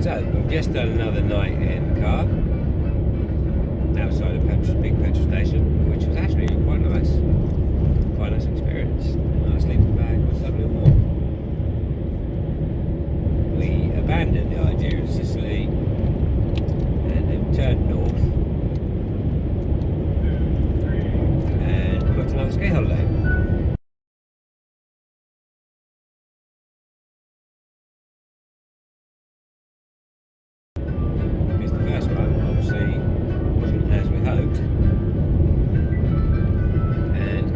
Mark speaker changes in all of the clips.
Speaker 1: So, we've just done another night in the car outside a big petrol station, which was actually quite nice. Quite a nice experience. Nice sleeping bag was lovely and warm. We abandoned the idea of Sicily and have turned north and booked another ski holiday. Because the first one obviously wasn't as we hoped, and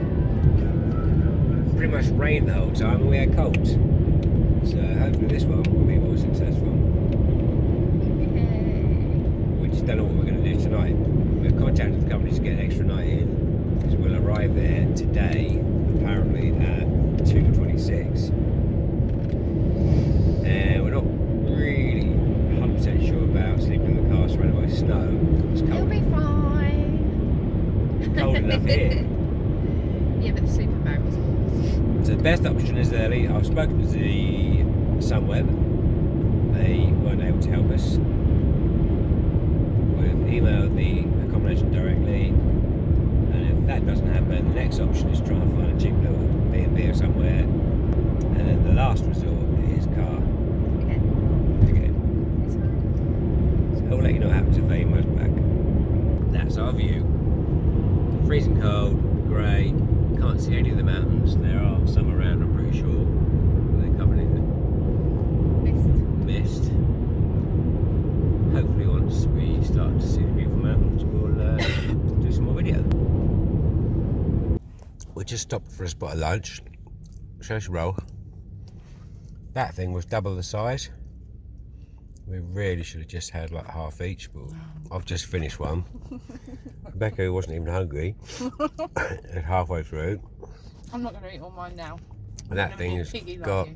Speaker 1: pretty much rained the whole time and we had cold. So hopefully this one will be more successful. We just don't know what we're going to do tonight. We've contacted the company to get an extra night in, because we'll arrive there today, apparently at 2:26. And we're not really 100% sure about sleeping in the car surrounded by snow. It's cold.
Speaker 2: You'll be fine.
Speaker 1: Cold enough here.
Speaker 2: Yeah, but the sleeping bag was awesome.
Speaker 1: So the best option is early. I've spoken to the Sunweb. They weren't able to help us. We've emailed the accommodation directly, and if that doesn't happen, the next option is try and find a cheap little B&B or somewhere, and then the last resort is car. Again. So I'll let you know what happens if they most back. That's our view. Freezing cold, grey, can't see any of the mountains. There are some around, I'm pretty sure. They're covered in mist. Hopefully once we start to see the beautiful mountains, we'll do some more video. We just stopped for a spot of lunch. Social roll. That thing was double the size. We really should have just had like half each, but I've just finished one. Rebecca, who wasn't even hungry, is halfway through.
Speaker 2: I'm not going to eat all mine now.
Speaker 1: And that thing has got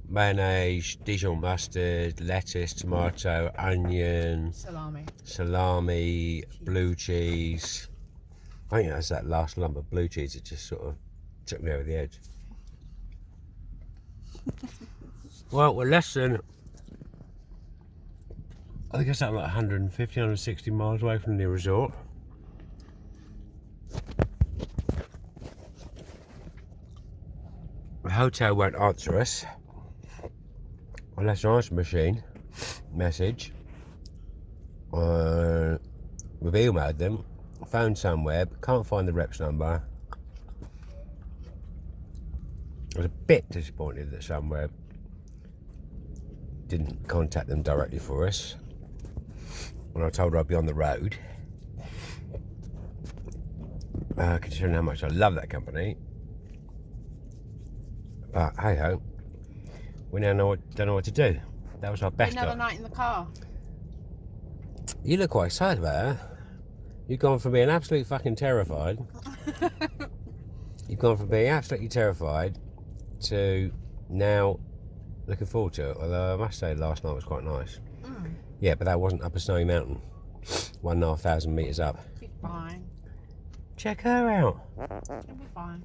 Speaker 1: mayonnaise, Dijon mustard, lettuce, tomato, onion, salami, blue cheese. I think that's that last lump of blue cheese that just sort of took me over the edge. Well, we're less than, I think it's like 150, 160 miles away from the resort. The hotel won't answer us unless an answer machine message. We've emailed them, found Sunweb, can't find the rep's number. I was a bit disappointed that Sunweb didn't contact them directly for us when I told her I'd be on the road. Considering how much I love that company. But hey ho, we now don't know what to do. That was our best.
Speaker 2: Another night in the car.
Speaker 1: You look quite excited about that. You've gone from being absolutely fucking terrified. You've gone from being absolutely terrified to now looking forward to it. Although I must say last night was quite nice. Yeah, but that wasn't up a snowy mountain. 1,500 metres up.
Speaker 2: Be fine.
Speaker 1: Check her out.
Speaker 2: It'll be fine.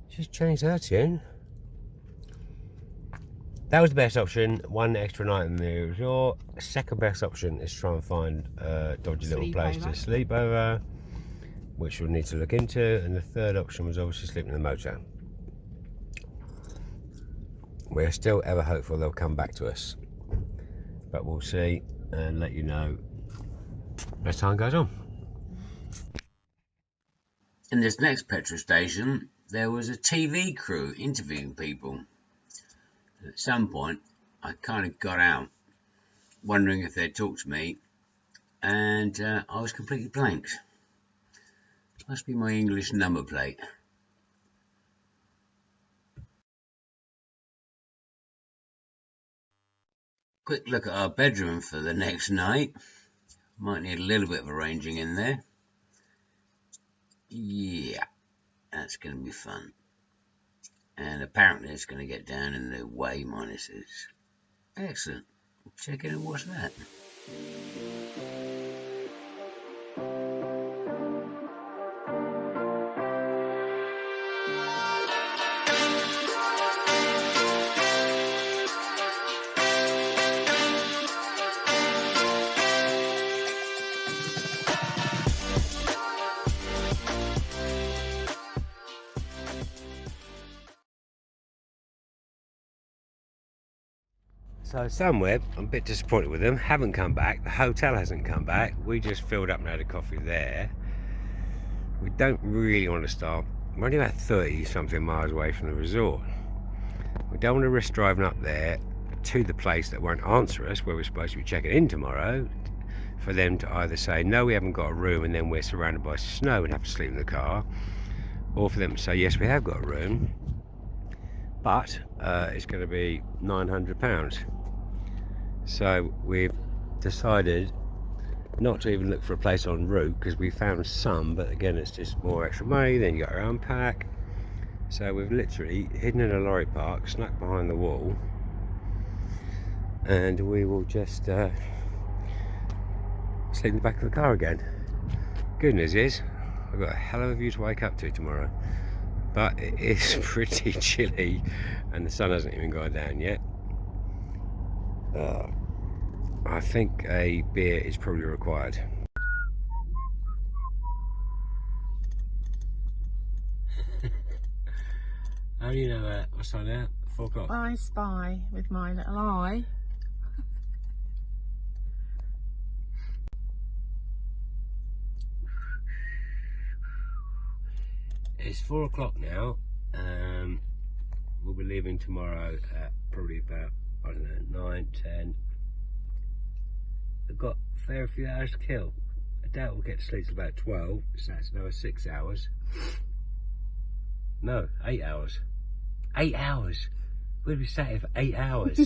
Speaker 1: She's changed her tune. That was the best option. One extra night in the resort. Second best option is try and find a dodgy little place to sleep over, which we'll need to look into. And the third option was obviously sleeping in the motor. We're still ever hopeful they'll come back to us, but we'll see and let you know as time goes on. In this next petrol station, there was a TV crew interviewing people. At some point, I kind of got out, wondering if they'd talk to me, and I was completely blank. Must be my English number plate. Quick look at our bedroom for the next night. Might need a little bit of arranging in there. Yeah, that's going to be fun. And apparently it's going to get down in the way minuses. Excellent. Check in and watch that. So Sunweb, I'm a bit disappointed with them. Haven't come back. The hotel hasn't come back. We just filled up and had a coffee there. We don't really want to stop. We're only about 30 something miles away from the resort. We don't want to risk driving up there to the place that won't answer us, where we're supposed to be checking in tomorrow, for them to either say no, we haven't got a room, and then we're surrounded by snow and have to sleep in the car, or for them to say yes, we have got a room, but it's going to be £900. So we've decided not to even look for a place en route, because we found some, but again it's just more extra money, then you got to unpack. So we've literally hidden in a lorry park, snuck behind the wall, and we will just sleep in the back of the car again. Good news is I've got a hell of a view to wake up to tomorrow, but it is pretty chilly and the sun hasn't even gone down yet. I think a beer is probably required. How do you know that? What's time now? 4 o'clock.
Speaker 2: I spy with my little eye.
Speaker 1: It's 4 o'clock now. We'll be leaving tomorrow at probably about, I don't know, 9, 10. I've got a fair few hours to kill. I doubt we'll get to sleep till about 12, so that's another 6 hours. No, 8 hours. 8 hours? We'll be sat here for 8 hours.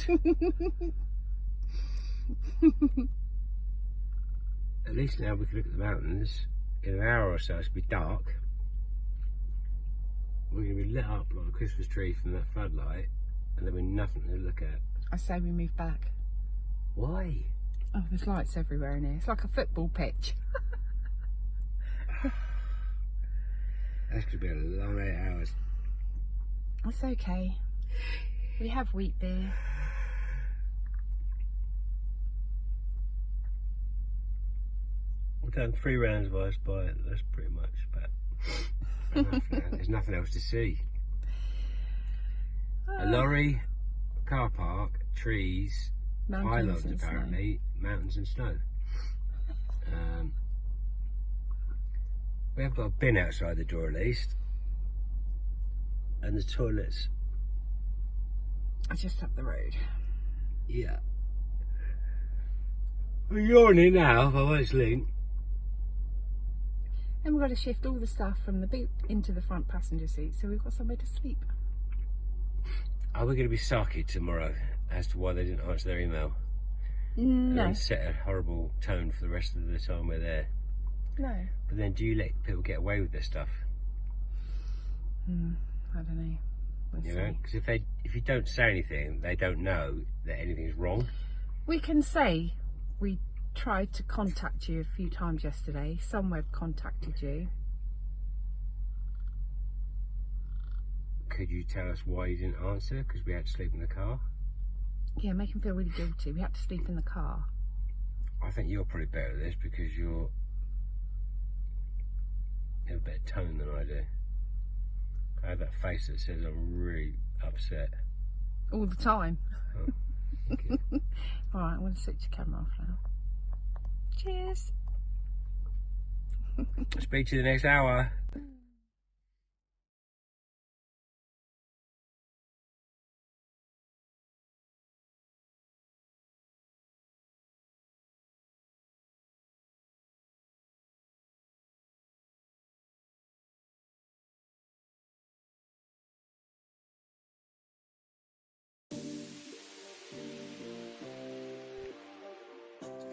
Speaker 1: At least now we can look at the mountains. In an hour or so, it'll be dark. We're going to be lit up like a Christmas tree from that floodlight, and there'll be nothing to look at.
Speaker 2: I say we move back.
Speaker 1: Why?
Speaker 2: Oh, there's lights everywhere in here. It's like a football pitch.
Speaker 1: That's going to be a long 8 hours.
Speaker 2: That's okay. We have wheat beer.
Speaker 1: We've done 3 rounds of I Spy. That's pretty much about enough now. There's nothing else to see. A lorry, car park, trees, pylons apparently, mountains and snow. We have got a bin outside the door at least, and the toilets
Speaker 2: are just up the road.
Speaker 1: Yeah. Well, you're in here now, if I won't sleep.
Speaker 2: And we've got to shift all the stuff from the boot into the front passenger seat, so we've got somewhere to sleep.
Speaker 1: Are we going to be sarky tomorrow as to why they didn't answer their email?
Speaker 2: No.
Speaker 1: And set a horrible tone for the rest of the time we're there?
Speaker 2: No.
Speaker 1: But then do you let people get away with this stuff?
Speaker 2: I don't know. We'll
Speaker 1: you know, because if you don't say anything, they don't know that anything's wrong.
Speaker 2: We can say we tried to contact you a few times yesterday. Sunweb contacted you.
Speaker 1: Could you tell us why you didn't answer? Because we had to sleep in the car?
Speaker 2: Yeah, make them feel really guilty. We had to sleep in the car.
Speaker 1: I think you're probably better at this because you have a better tone than I do. I have that face that says I'm really upset.
Speaker 2: All the time.
Speaker 1: Oh, okay.
Speaker 2: Alright, I'm going to switch the camera off now. Cheers.
Speaker 1: Speak to you the next hour.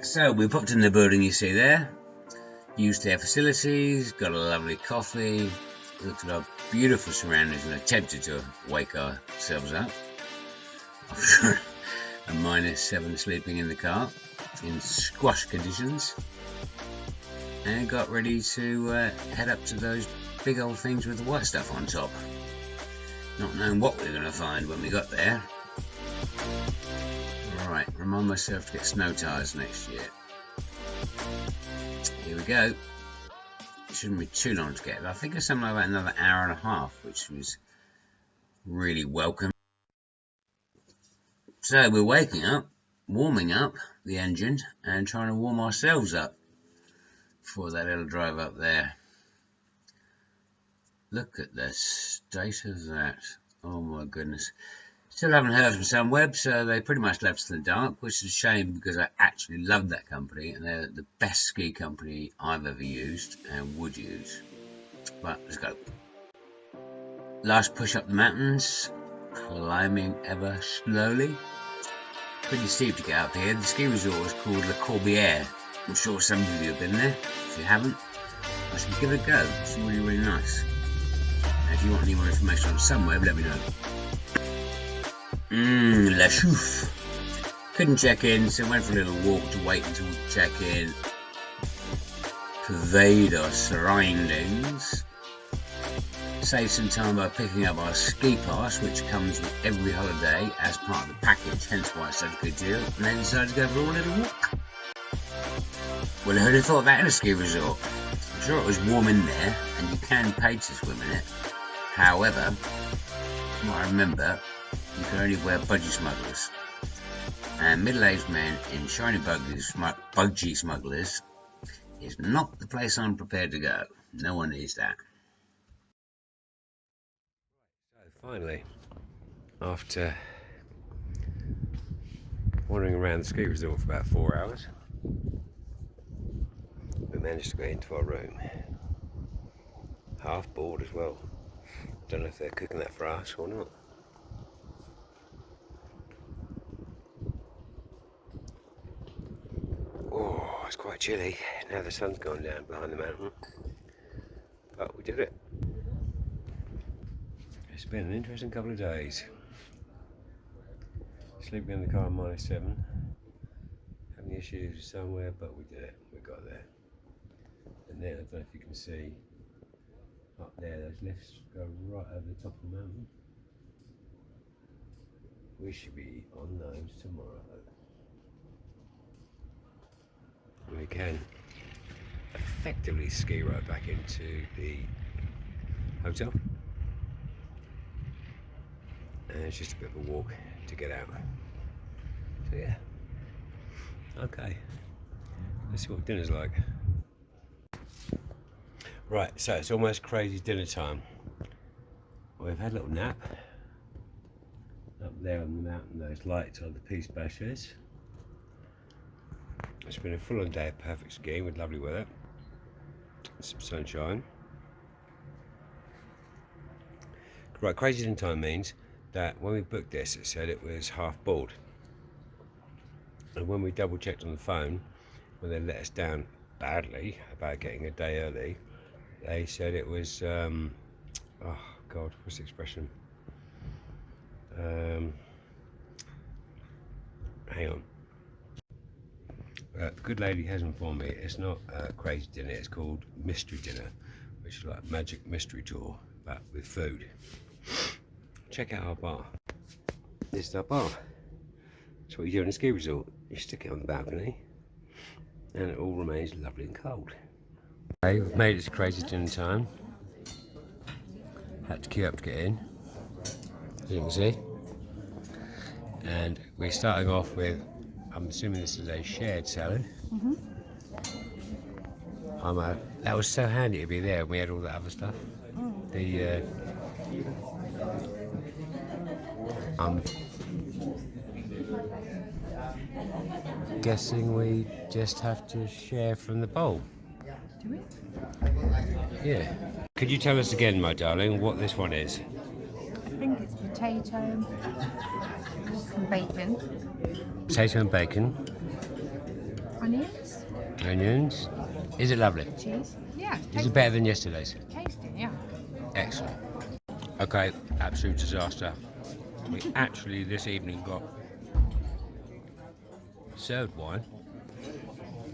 Speaker 1: So we popped in the building you see there, used their facilities, got a lovely coffee, looked at our beautiful surroundings and attempted to wake ourselves up after a -7 sleeping in the car in squash conditions, and got ready to head up to those big old things with the white stuff on top, not knowing what we were going to find when we got there. Right, remind myself to get snow tyres next year. Here we go. It shouldn't be too long to get there. I think it's something like about another hour and a half, which was really welcome.
Speaker 3: So we're waking up, warming up the engine and trying to warm ourselves up for that little drive up there. Look at the state of that. Oh my goodness. Still haven't heard from Sunweb, so they pretty much left us in the dark, which is a shame because I actually love that company and they're the best ski company I've ever used and would use. But let's go. Last push up the mountains, climbing ever slowly. Pretty steep to get up here. The ski resort is called Le Corbière. I'm sure some of you have been there. If you haven't, I should give it a go. It's really, really nice. And if you want any more information on Sunweb, let me know. La Chouffe. Couldn't check in, so went for a little walk to wait until we could check in. Pervade our surroundings. Save some time by picking up our ski pass, which comes with every holiday as part of the package, hence why it's such a good deal, and then decided to go for a little walk. Well, who'd have thought of that in a ski resort? I'm sure it was warm in there, and you can pay to swim in it. However, from what I remember, you can only wear budgie smugglers. And middle-aged men in shiny budgie smugglers is not the place I'm prepared to go. No one needs that.
Speaker 1: Finally, after wandering around the ski resort for about 4 hours, we managed to get into our room. Half board as well. Don't know if they're cooking that for us or not. Oh, it's quite chilly. Now the sun's gone down behind the mountain. But we did it. It's been an interesting couple of days. Sleeping in the car -7. Having issues somewhere, but we did it. We got there. And then, I don't know if you can see, up there, those lifts go right over the top of the mountain. We should be on those tomorrow. We can effectively ski right back into the hotel. And it's just a bit of a walk to get out. So yeah. Okay. Let's see what dinner's like. Right, so it's almost crazy dinner time. We've had a little nap. Up there on the mountain, those lights are the Peace Bashers. It's been a full-on day of perfect skiing with lovely weather. Some sunshine. Right, crazy dinner time means that when we booked this, it said it was half board. And when we double checked on the phone, when they let us down badly about getting a day early, they said it was, oh God, what's the expression? Hang on. The good lady has informed me it's not a crazy dinner, it's called mystery dinner, which is like magic mystery tour, but with food. Check out our bar. This is our bar. That's what you do in a ski resort. You stick it on the balcony and it all remains lovely and cold. Okay, we've made it to crazy dinner time. Had to queue up to get in, as you can see. And we're starting off with, I'm assuming this is a shared salad. Mm-hmm. That was so handy to be there when we had all that other stuff. Mm. I'm guessing we just have to share from the bowl.
Speaker 2: Do we?
Speaker 1: Yeah. Could you tell us again, my darling, what this one is?
Speaker 2: I think it's potato and bacon.
Speaker 1: Potato and bacon.
Speaker 2: Onions.
Speaker 1: Onions. Is it lovely?
Speaker 2: Cheese. Yeah.
Speaker 1: Is it better than yesterday's?
Speaker 2: Tasty, yeah.
Speaker 1: Excellent. Okay, absolute disaster. We actually this evening got served wine,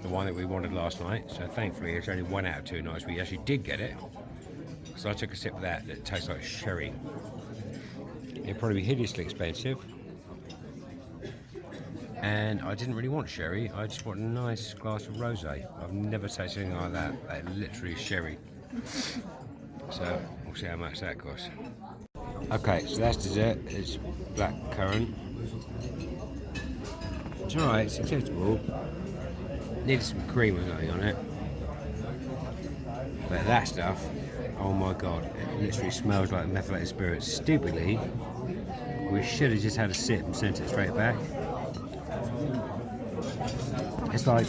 Speaker 1: the wine that we wanted last night, so thankfully it's only 1 out of 2 nights we actually did get it. So I took a sip of that, it tastes like sherry. It'd probably be hideously expensive, and I didn't really want sherry, I just want a nice glass of rosé. I've never tasted anything like that, like literally sherry. So we'll see how much that costs. Okay, so that's dessert. It's black currant It's alright, it's acceptable. Needed some cream or something on it. But that stuff, oh my god, it literally smells like methylated spirits. Stupidly, we should have just had a sip and sent it straight back. It's like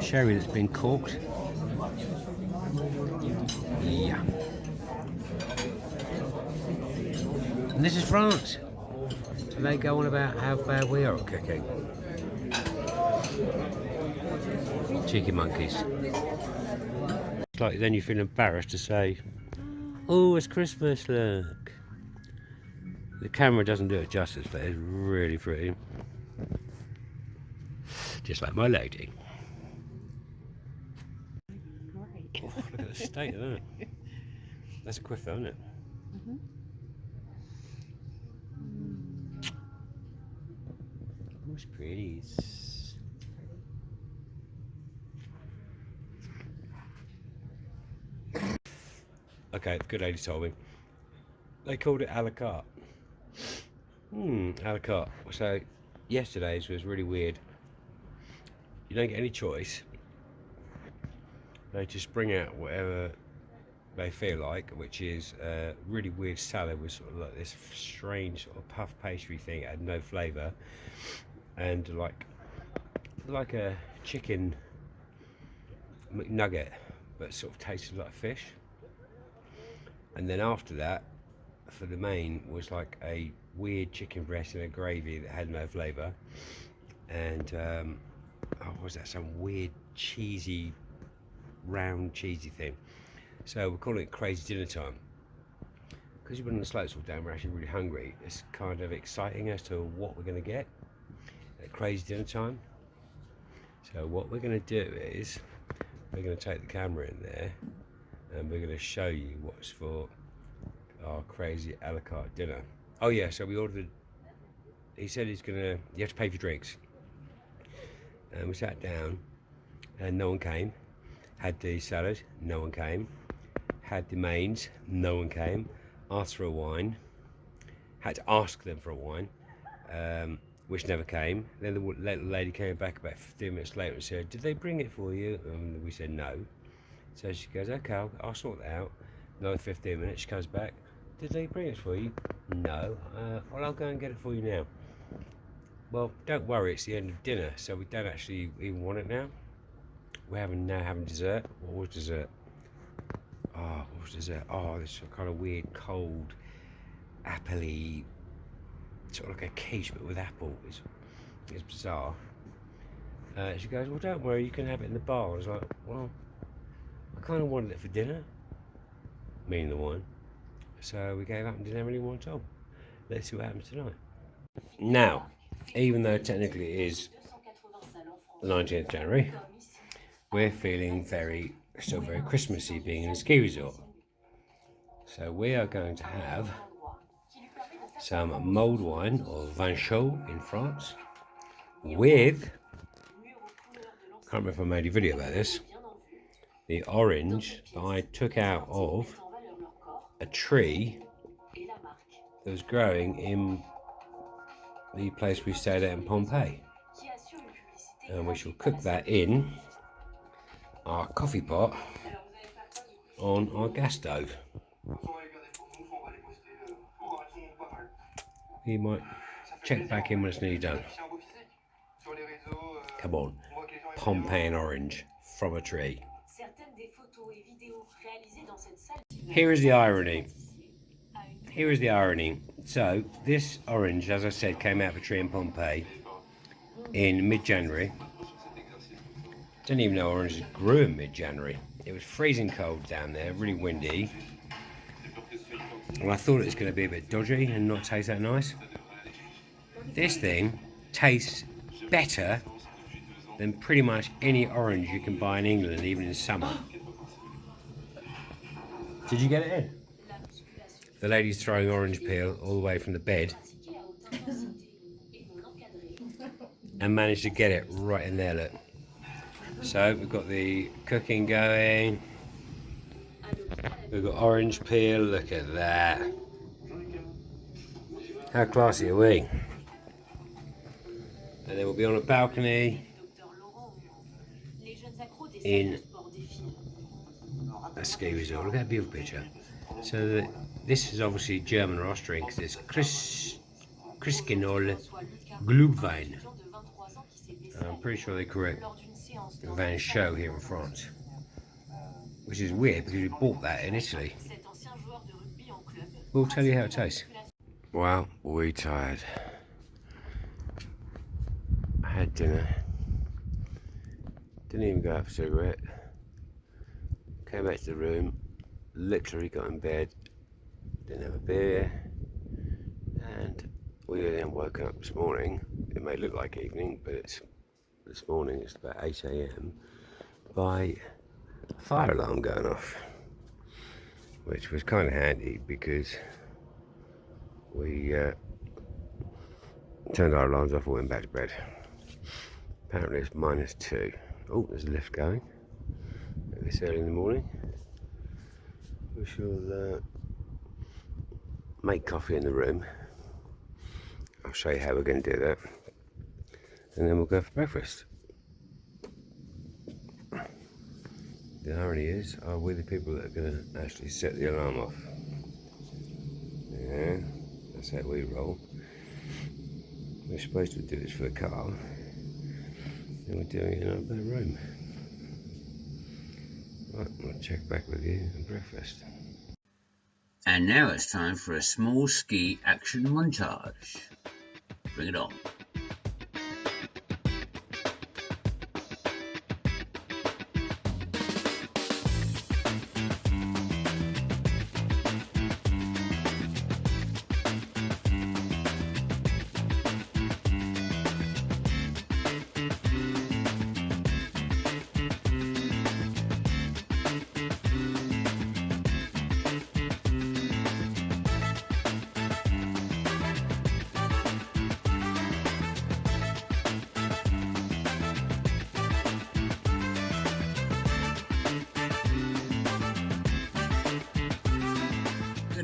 Speaker 1: sherry that's been corked. Yeah. And this is France. So they go on about how bad we are at cooking. Cheeky monkeys. It's like then you feel embarrassed to say, oh, it's Christmas, look. The camera doesn't do it justice, but it's really pretty. Just like my lady. Oh, look at the state of that. That's a quiff though, isn't it? Oh, it's pretty. Okay, good lady told me. They called it a la carte. A la carte. So, yesterday's was really weird. You don't get any choice. They just bring out whatever they feel like, which is a really weird salad with sort of like this strange sort of puff pastry thing, had no flavour, and like a chicken McNugget, but sort of tasted like fish. And then after that, for the main, was like a weird chicken breast in a gravy that had no flavour, and what was that, some weird cheesy, round cheesy thing. So we're calling it crazy dinner time. Because you've been on the slopes all day and we're actually really hungry, it's kind of exciting as to what we're going to get at crazy dinner time. So what we're going to do is, we're going to take the camera in there and we're going to show you what's for our crazy a la carte dinner. Oh yeah, so we ordered, he said he's going to, you have to pay for drinks. And we sat down and no one came. Had the salad, no one came. Had the mains, no one came. Asked for a wine. Had to ask them for a wine, which never came. Then the lady came back about 15 minutes later and said, did they bring it for you? And we said no. So she goes, okay, I'll sort that out. Another 15 minutes, she comes back. Did they bring it for you? No. Well, I'll go and get it for you now. Well, don't worry, it's the end of dinner, so we don't actually even want it now. We're now having dessert. What was dessert? Oh, what was dessert? Oh, this kind of weird, cold, apple-y, sort of like a quiche, but with apple. It's bizarre. She goes, well, don't worry, you can have it in the bar. I was like, well, I kind of wanted it for dinner, meaning the wine. So we gave up and didn't have any wine at all. Let's see what happens tonight. Now, even though technically it is the 19th of January, we're feeling still very Christmassy, being in a ski resort. So we are going to have some mulled wine, or vin chaud in France, with, can't remember if I made a video about this, the orange that I took out of a tree that was growing in the place we stayed at in Pompeii. And we shall cook that in our coffee pot on our gas stove. You might check back in when it's nearly done. Come on, Pompeian orange from a tree. Here is the irony. Here is the irony. So this orange, as I said, came out of a tree in Pompeii in mid-January. Didn't even know oranges grew in mid-January. It was freezing cold down there, really windy. And I thought it was going to be a bit dodgy and not taste that nice. This thing tastes better than pretty much any orange you can buy in England, even in summer. Did you get it in? The lady's throwing orange peel all the way from the bed and managed to get it right in there, look. So we've got the cooking going. We've got orange peel, look at that. How classy are we? And then we'll be on a balcony in a ski resort. Look at that beautiful picture. So this is obviously German or Austrian because it's Christkinol Glühwein. I'm pretty sure they correct Vin Chaud here in France, which is weird because we bought that in Italy. We'll tell you how it tastes. Well, we tired. I had dinner. Didn't even go out for a cigarette. Came back to the room. Literally got in bed. Didn't have a beer. And we then woke up this morning. It may look like evening, but it's this morning. It's about 8 AM. By a fire alarm going off, which was kind of handy because we turned our alarms off and went back to bed. Apparently it's -2. Oh, there's a lift going. This early in the morning. We shall make coffee in the room. I'll show you how we're going to do that. And then we'll go for breakfast. The irony is, are we the people that are going to actually set the alarm off? Yeah, that's how we roll. We're supposed to do this for the car, and we're doing it in our bedroom. Right, I'll check back with you at breakfast.
Speaker 3: And now it's time for a small ski action montage. Bring it on.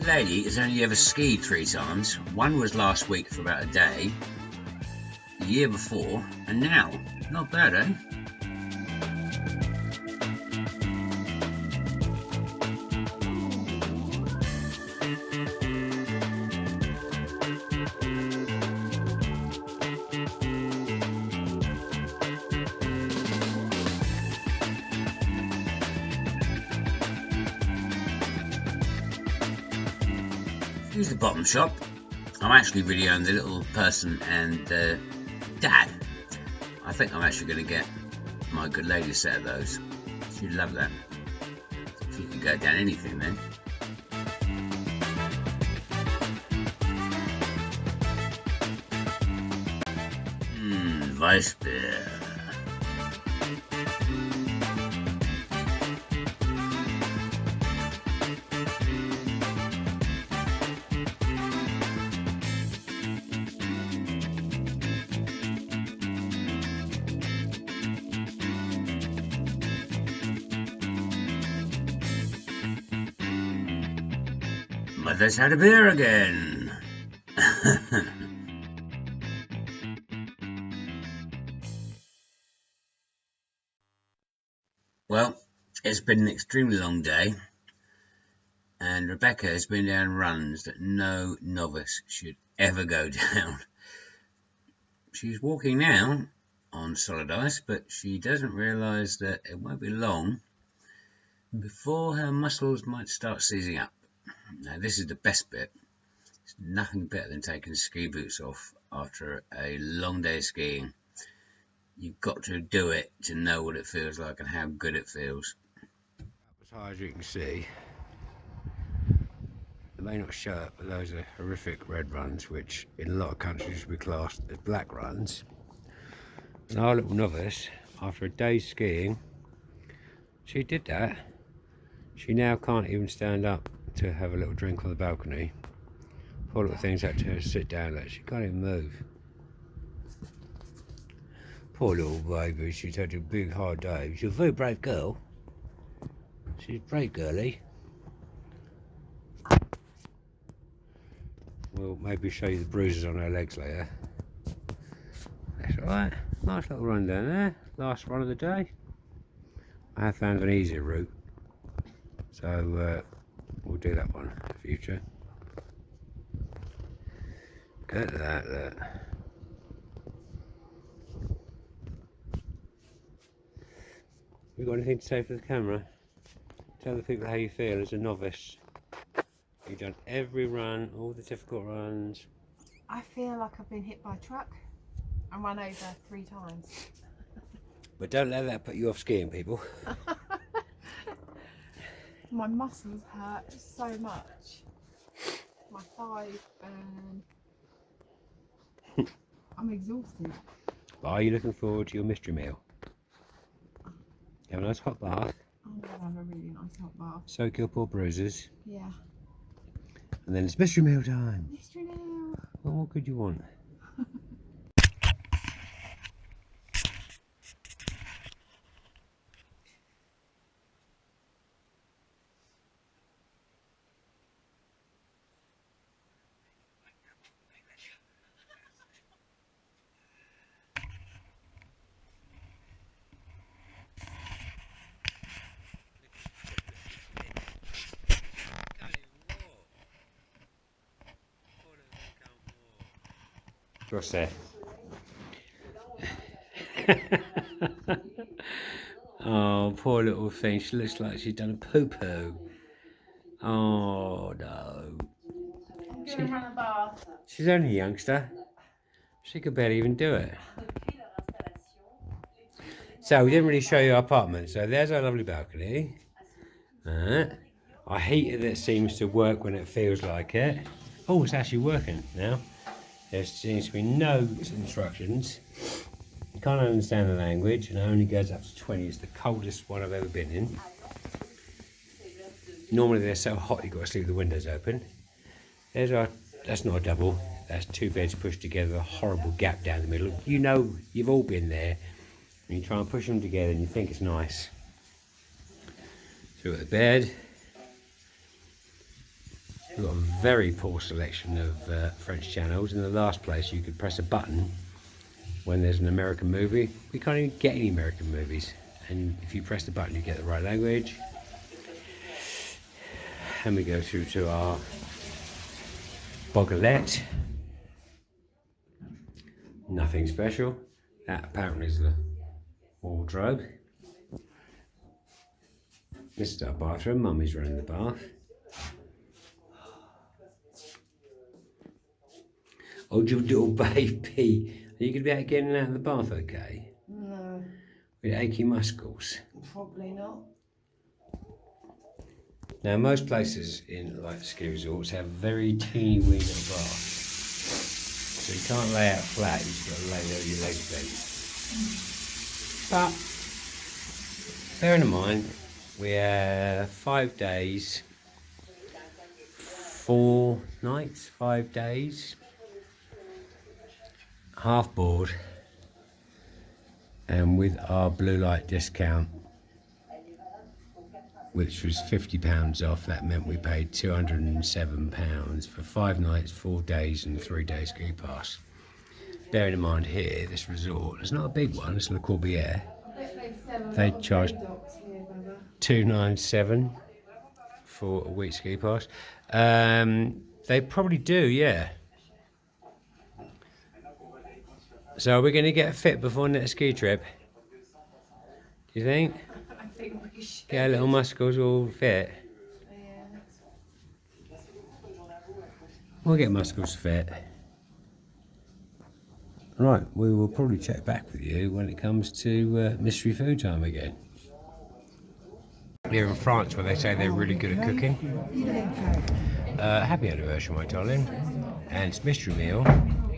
Speaker 3: Lady has only ever skied 3 times. One was last week for about a day, the year before, and now. Not bad, eh? Here's the bottom shop. I'm actually videoing the little person and Dad. I think I'm actually going to get my good lady a set of those. She'd love that. She could go down anything then. Weiss beer. Mother's had a beer again. Well, it's been an extremely long day, and Rebecca has been down runs that no novice should ever go down. She's walking now on solid ice, but she doesn't realise that it won't be long before her muscles might start seizing up. Now, this is the best bit. It's nothing better than taking ski boots off after a long day of skiing. You've got to do it to know what it feels like and how good it feels. As high as you can see, it may not show up, but those are horrific red runs, which in a lot of countries would be classed as black runs. And our little novice, after a day's skiing, she did that. She now can't even stand up to have a little drink on the balcony. Poor little thing's had to sit down, like she can't even move. Poor little baby, she's had a big hard day. She's a very brave girl. She's a brave girlie. We'll maybe show you the bruises on her legs later. That's Right, nice little run down there. Last run of the day. I have found an easier route, so we'll do that one in the future. Look at that, look. You got anything to say for the camera? Tell the people how you feel as a novice. You've done every run, all the difficult runs.
Speaker 2: I feel like I've been hit by a truck and run over 3 times.
Speaker 3: But don't let that put you off skiing, people.
Speaker 2: My muscles hurt so much. My thighs and I'm exhausted.
Speaker 3: But are you looking forward to your mystery meal? Have a nice hot bath.
Speaker 2: I'm going to have a really nice hot bath.
Speaker 3: Soak your poor bruises.
Speaker 2: Yeah.
Speaker 3: And then it's mystery meal time.
Speaker 2: Mystery meal.
Speaker 3: Well, what could you want? What's that? Oh, poor little thing. She looks like she's done a poo-poo. Oh, no.
Speaker 2: I'm going to run a bath.
Speaker 3: She's only a youngster. She could barely even do it. So, we didn't really show you our apartment. So, there's our lovely balcony. I hate it that it seems to work when it feels like it. Oh, it's actually working now. There seems to be no instructions. You can't understand the language, and it only goes up to 20. It's the coldest one I've ever been in. Normally they're so hot you've got to leave the windows open. There's our, that's not a double, that's 2 beds pushed together, a horrible gap down the middle. You know, you've all been there. And you try and push them together and you think it's nice. So we've got the bed. We've got a very poor selection of French channels. In the last place you could press a button when there's an American movie. We can't even get any American movies, and if you press the button you get the right language. And we go through to our boggelette. Nothing special. That apparently is the wardrobe. This is our bathroom. Mummy's running the bath. Oh, you little baby. Are you going to be able to get in and out of the bath okay?
Speaker 2: No.
Speaker 3: With achy muscles?
Speaker 2: Probably not.
Speaker 3: Now, most places in like ski resorts have very teeny weeny little baths. So you can't lay out flat, you've just got to lay there with your legs bent. But, bearing in mind, we have 5 days, 4 nights, 5 days. Half board, and with our blue light discount, which was £50 off, that meant we paid £207 for 5 nights, 4 days and 3 days ski pass. Bearing in mind here, this resort, it's not a big one, it's Le Corbière. They charge $297 for a week ski pass. They probably do, yeah. So are we going to get fit before next ski trip? Do you think?
Speaker 2: I think we should.
Speaker 3: Get our little muscles all fit?
Speaker 2: Yeah.
Speaker 3: We'll get muscles fit. Right, we will probably check back with you when it comes to mystery food time again. Here in France, where they say they're really good at cooking. Happy anniversary, my darling. And it's mystery meal.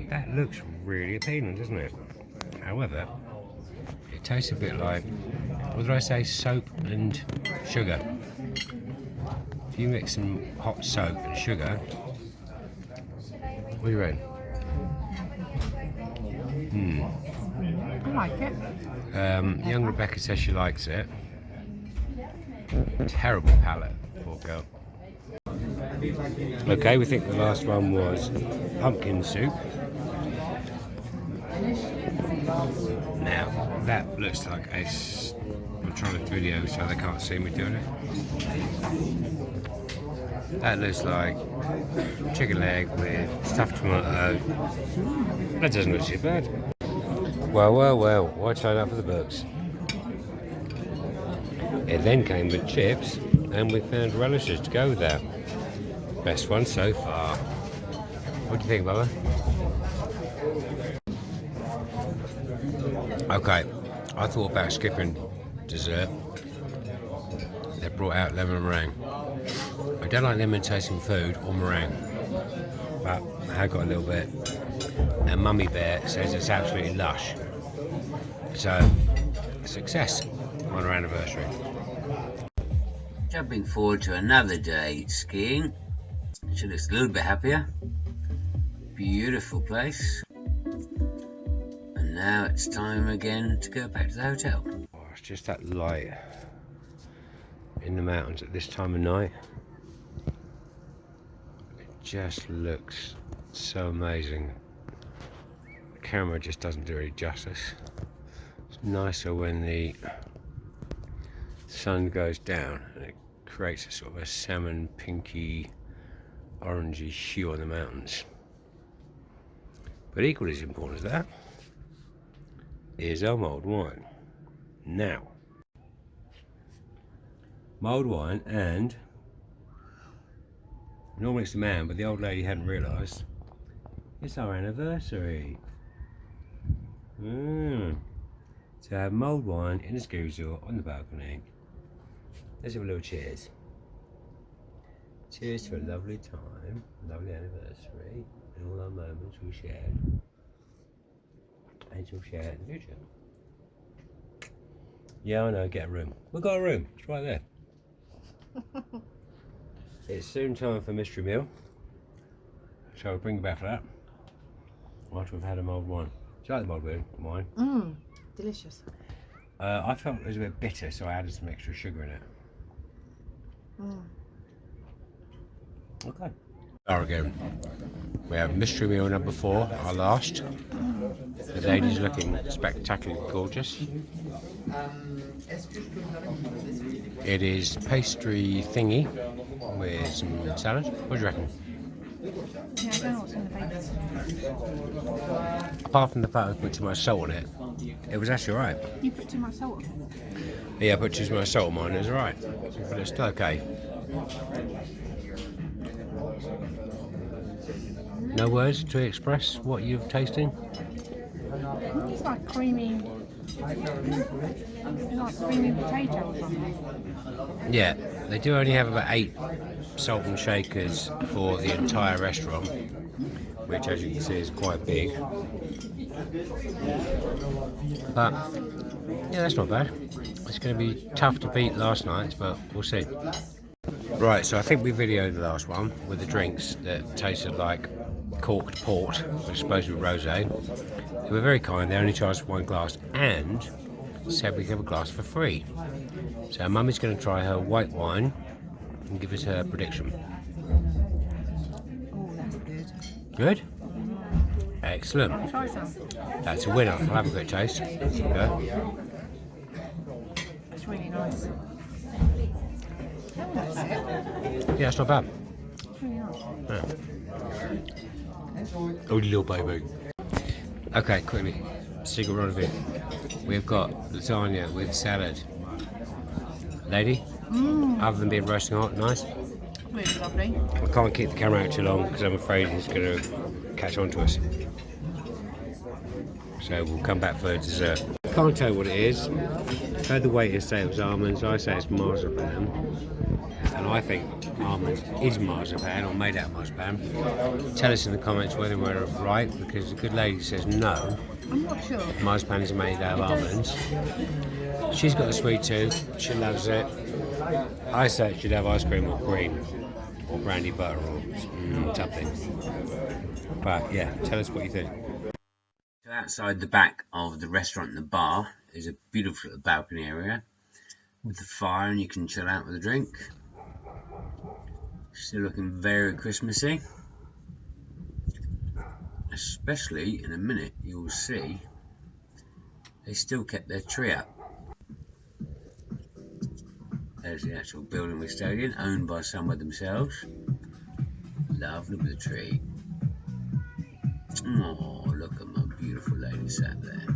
Speaker 3: That looks really appealing, doesn't it? However, it tastes a bit like, what did I say, soap and sugar. If you mix some hot soap and sugar, what do you reckon?
Speaker 2: I like it.
Speaker 3: Young Rebecca says she likes it. Terrible palate, poor girl. Okay, we think the last one was pumpkin soup.
Speaker 1: Now, that looks like a... I'm trying to video so they can't see me doing it. That looks like chicken leg with stuffed tomato. That doesn't look too bad. Well, well, well, why turn up for the books? It then came with chips, and we found relishes to go with that. Best one so far. What do you think, Bubba? Okay, I thought about skipping dessert. They brought out lemon meringue. I don't like lemon tasting food or meringue, but I have got a little bit. And Mummy Bear says it's absolutely lush. So, success on our anniversary.
Speaker 3: Jumping forward to another day skiing. She looks a little bit happier. Beautiful place. And now it's time again to go back to the hotel.
Speaker 1: Oh, it's just that light in the mountains at this time of night. It just looks so amazing. The camera just doesn't do it justice. It's nicer when the sun goes down and it creates a sort of a salmon pinky orangey hue on the mountains. But equally as important as that is our mulled wine. Now, mulled wine, and normally it's the man, but the old lady hadn't realised it's our anniversary. So I have mulled wine in a ski resort on the balcony. Let's have a little cheers. Cheers to a lovely time, lovely anniversary, and all our moments we shared, and we'll share in the future. Yeah, I know, get a room. We've got a room, it's right there. It's soon time for mystery meal, so we'll bring you back for that after we've had a mulled wine. Do you like the mulled wine?
Speaker 2: Delicious.
Speaker 1: I felt it was a bit bitter, so I added some extra sugar in it. Okay. Again, we have mystery meal number 4, our last. The lady's looking spectacularly gorgeous. It is pastry thingy with some salad. What do you reckon?
Speaker 2: Yeah, I don't know what's in the base.
Speaker 1: Apart from the fact I put too much salt on it, it was actually alright.
Speaker 2: You put too much salt on it?
Speaker 1: Yeah, I put too much salt on mine, it was alright. But it's still okay. No words to express what you've tasting?
Speaker 2: It's like creamy potato or something.
Speaker 1: Yeah, they do only have about 8 salt and shakers for the entire restaurant, which as you can see is quite big. But yeah, that's not bad. It's going to be tough to beat last night's, but we'll see. Right, so I think we videoed the last one with the drinks that tasted like corked port, which is supposed to be rosé. They were very kind, they only charged for 1 glass and said we could have a glass for free. So Mummy's going to try her white wine and give us her prediction.
Speaker 2: Oh, that's good.
Speaker 1: Good? Excellent.
Speaker 2: Try some.
Speaker 1: That's a winner. I'll have a good taste. Okay.
Speaker 2: It's really nice. That's it.
Speaker 1: Yeah, it's not bad.
Speaker 2: It's really nice.
Speaker 1: Yeah. Oh, little baby. Okay, quickly. Secret rendezvous. We've got lasagna with salad. Lady, other than being roasting hot, nice.
Speaker 2: Really lovely.
Speaker 1: I can't keep the camera out too long because I'm afraid it's going to catch on to us. So we'll come back for dessert. Can't tell what it is. Heard the waiters say it was almonds. I say it's marzipan. And I think almonds is marzipan or made out of marzipan. Tell us in the comments whether we're right, because the good lady says no.
Speaker 2: I'm not sure.
Speaker 1: Marzipan is made out of almonds. She's got a sweet tooth. She loves it. I say it should have ice cream or cream or brandy butter or something. But yeah, tell us what you think.
Speaker 3: So outside the back of the restaurant and the bar is a beautiful little balcony area with the fire, and you can chill out with a drink. Still looking very Christmassy. Especially in a minute you'll see they still kept their tree up. There's the actual building we're staying in, owned by someone themselves. Lovely with the tree. Oh, look at my beautiful lady sat there.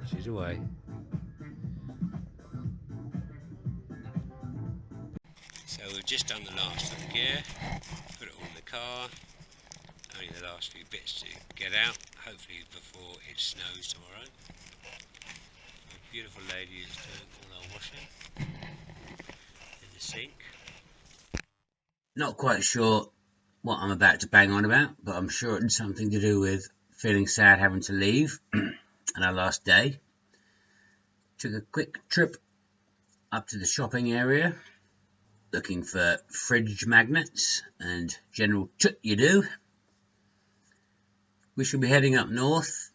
Speaker 1: She's away. So we've just done the last of the gear, put it all in the car, only the last few bits to get out, hopefully before it snows tomorrow. The beautiful lady is doing all our washing in the sink.
Speaker 3: Not quite sure what I'm about to bang on about, but I'm sure it's something to do with feeling sad having to leave on our last day. Took a quick trip up to the shopping area, looking for fridge magnets and general you-do. We shall be heading up north.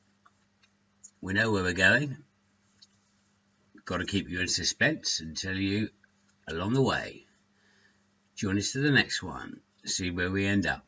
Speaker 3: We know where we're going. Got to keep you in suspense and tell you along the way. Join us to the next one. See where we end up.